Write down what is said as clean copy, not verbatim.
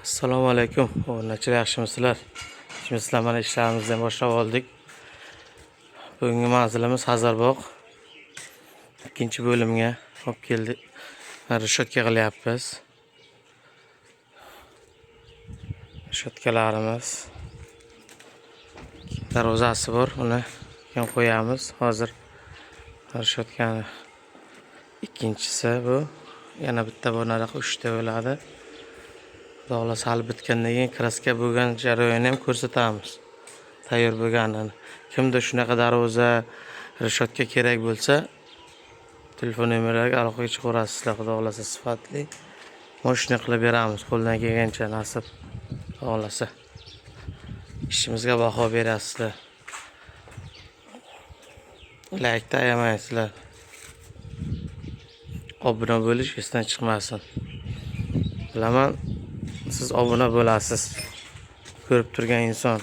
Assalomu alaykum. O'rnachilar yaxshimisizlar? Sizlar mana ishlarimizni boshlab oldik. Bugungi manzilimiz Hazarbog'. Ikkinchi bo'limga olib keldik. Rishotka qilyapmiz. Rishotkalarimiz darvozasi bor, uni keyin qo'yamiz. Hozir rishotkani ikkinchisi bu. Yana bitta bor, nariyoqda 3 ta bo'ladi. Xudo hal bitgandan keyin kraska bo'lgan jarayonni ham ko'rsatamiz. Tayyor bo'lganini. Kimda shunaqa darvoza, rishotka kerak bo'lsa, telefon nomerlariga aloqaga chiqaverasizlar. Xudo xolasa sifatli mashina qilib beramiz. Qo'ldan kelgancha nasib. Xudo xolasa ishimizga baho berasizlar. Like ayamaysizlar. Obuna bo'lish esdan chiqmasin. Bilaman, siz obuna bo'lasiz. Ko'rib turgan inson